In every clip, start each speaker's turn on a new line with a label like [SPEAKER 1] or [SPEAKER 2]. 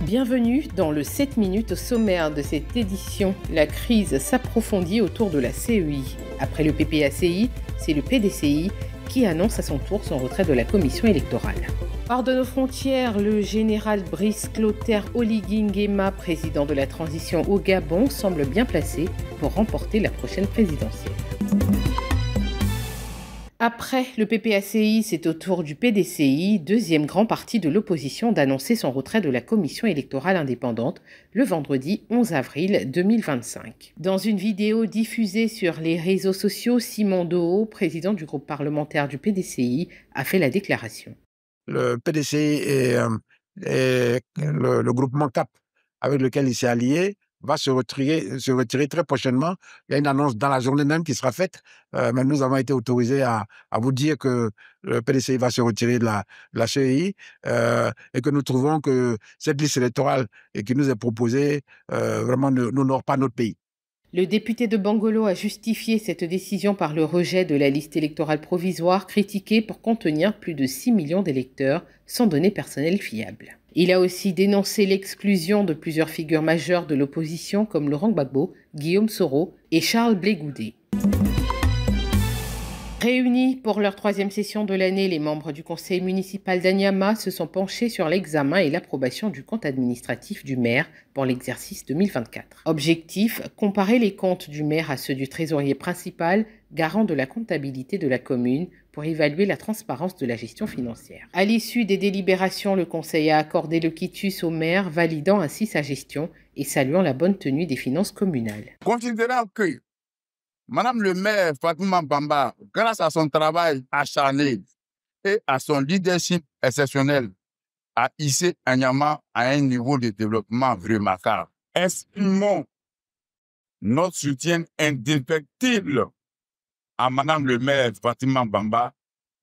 [SPEAKER 1] Bienvenue dans le 7 minutes au sommaire de cette édition. La crise s'approfondit autour de la CEI. Après le PPACI, c'est le PDCI qui annonce à son tour son retrait de la commission électorale. Hors de nos frontières, le général Brice Clotaire Oligui Nguema, président de la transition au Gabon, semble bien placé pour remporter la prochaine présidentielle. Après le PPACI, c'est au tour du PDCI, deuxième grand parti de l'opposition, d'annoncer son retrait de la commission électorale indépendante le vendredi 11 avril 2025. Dans une vidéo diffusée sur les réseaux sociaux, Simon Doho, président du groupe parlementaire du PDCI, a fait la déclaration.
[SPEAKER 2] Le PDCI et le groupement CAP avec lequel il s'est allié va se retirer très prochainement. Il y a une annonce dans la journée même qui sera faite, mais nous avons été autorisés à vous dire que le PDCI va se retirer de la CEI et que nous trouvons que cette liste électorale qui nous est proposée vraiment n'honore pas notre pays.
[SPEAKER 1] Le député de Bangolo a justifié cette décision par le rejet de la liste électorale provisoire critiquée pour contenir plus de 6 millions d'électeurs sans données personnelles fiables. Il a aussi dénoncé l'exclusion de plusieurs figures majeures de l'opposition comme Laurent Gbagbo, Guillaume Soro et Charles Blé Goudé. Réunis pour leur troisième session de l'année, les membres du conseil municipal d'Anyama se sont penchés sur l'examen et l'approbation du compte administratif du maire pour l'exercice 2024. Objectif, comparer les comptes du maire à ceux du trésorier principal, garant de la comptabilité de la commune, pour évaluer la transparence de la gestion financière. À l'issue des délibérations, le conseil a accordé le quitus au maire, validant ainsi sa gestion et saluant la bonne tenue des finances communales.
[SPEAKER 3] Considérant que Madame le maire Fatouma Bamba, grâce à son travail acharné et à son leadership exceptionnel, a hissé Anyama à un niveau de développement remarquable. Exprimons notre soutien indéfectible à Madame le maire Fatouma Bamba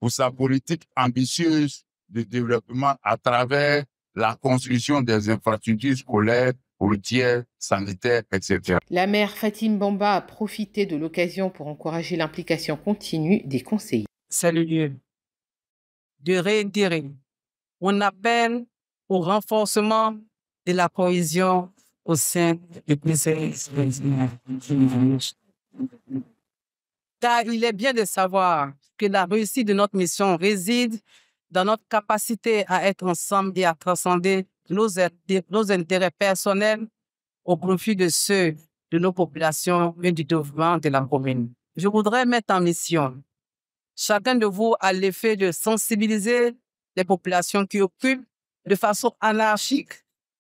[SPEAKER 3] pour sa politique ambitieuse de développement à travers la construction des infrastructures scolaires, routières, sanitaires, etc.
[SPEAKER 1] La maire Fatim Bamba a profité de l'occasion pour encourager l'implication continue des conseillers.
[SPEAKER 4] C'est le lieu de réitérer. On appelle au renforcement de la cohésion au sein du conseil. Car il est bien de savoir que la réussite de notre mission réside dans notre capacité à être ensemble et à transcender nos intérêts personnels au profit de ceux de nos populations et du développement de la commune. Je voudrais mettre en mission chacun de vous à l'effet de sensibiliser les populations qui occupent de façon anarchique,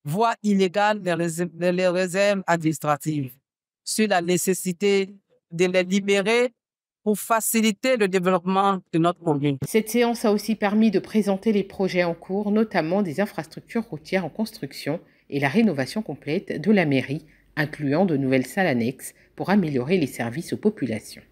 [SPEAKER 4] voire illégale, les réserves administratives sur la nécessité de les libérer pour faciliter le développement de notre commune.
[SPEAKER 1] Cette séance a aussi permis de présenter les projets en cours, notamment des infrastructures routières en construction et la rénovation complète de la mairie, incluant de nouvelles salles annexes pour améliorer les services aux populations.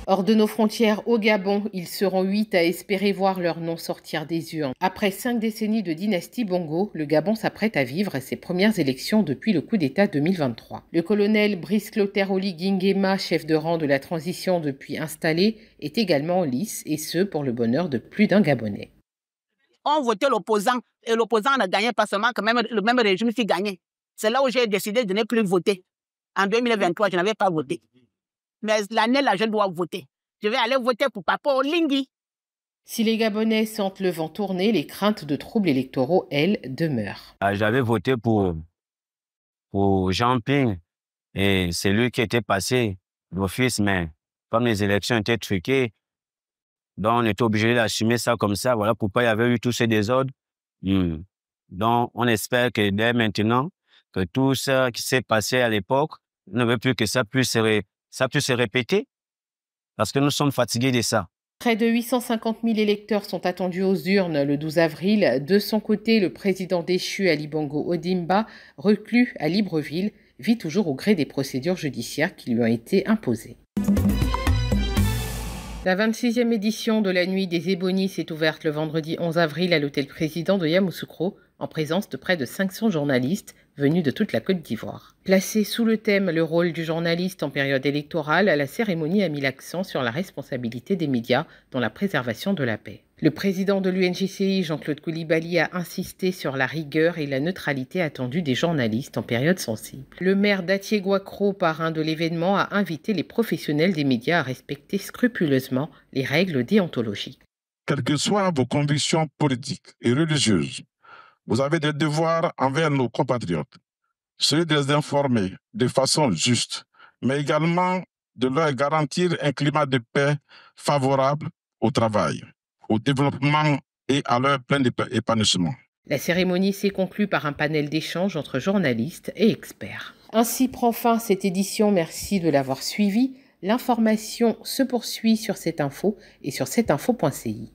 [SPEAKER 1] Hors de nos frontières, au Gabon, ils seront 8 à espérer voir leur nom sortir des urnes. Après 5 décennies de dynastie Bongo, le Gabon s'apprête à vivre ses premières élections depuis le coup d'État 2023. Le colonel Brice Clotaire Oligui Nguema, chef de rang de la transition depuis installé, est également en lice, et ce pour le bonheur de plus d'un Gabonais.
[SPEAKER 5] On votait l'opposant, et l'opposant ne gagnait pas seulement que même le même régime qui gagnait. C'est là où j'ai décidé de ne plus voter. En 2023, je n'avais pas voté. Mais l'année-là, je dois voter. Je vais aller voter pour Papa Oligui.
[SPEAKER 1] Si les Gabonais sentent le vent tourner, les craintes de troubles électoraux, elles, demeurent.
[SPEAKER 6] J'avais voté pour Jean Ping et c'est lui qui était passé d'office, mais comme les élections étaient truquées, donc on était obligé d'assumer ça comme ça. Voilà pourquoi il y avait eu tous ces désordres. Donc on espère que dès maintenant, que tout ça qui s'est passé à l'époque, on ne veut plus que ça puisse se répéter, parce que nous sommes fatigués de ça.
[SPEAKER 1] Près de 850 000 électeurs sont attendus aux urnes le 12 avril. De son côté, le président déchu Ali Bongo Ondimba, reclus à Libreville, vit toujours au gré des procédures judiciaires qui lui ont été imposées. La 26e édition de la Nuit des Ébonies s'est ouverte le vendredi 11 avril à l'hôtel président de Yamoussoukro, en présence de près de 500 journalistes venus de toute la Côte d'Ivoire. Placée sous le thème « Le rôle du journaliste en période électorale », la cérémonie a mis l'accent sur la responsabilité des médias dans la préservation de la paix. Le président de l'UNJCI, Jean-Claude Coulibaly, a insisté sur la rigueur et la neutralité attendue des journalistes en période sensible. Le maire d'Atié-Guacro, parrain de l'événement, a invité les professionnels des médias à respecter scrupuleusement les règles déontologiques.
[SPEAKER 7] Quelles que soient vos convictions politiques et religieuses, vous avez des devoirs envers nos compatriotes, celui de les informer de façon juste, mais également de leur garantir un climat de paix favorable au travail, au développement et à leur plein épanouissement.
[SPEAKER 1] La cérémonie s'est conclue par un panel d'échange entre journalistes et experts. Ainsi prend fin cette édition. Merci de l'avoir suivie. L'information se poursuit sur cette info et sur cetteinfo.ci.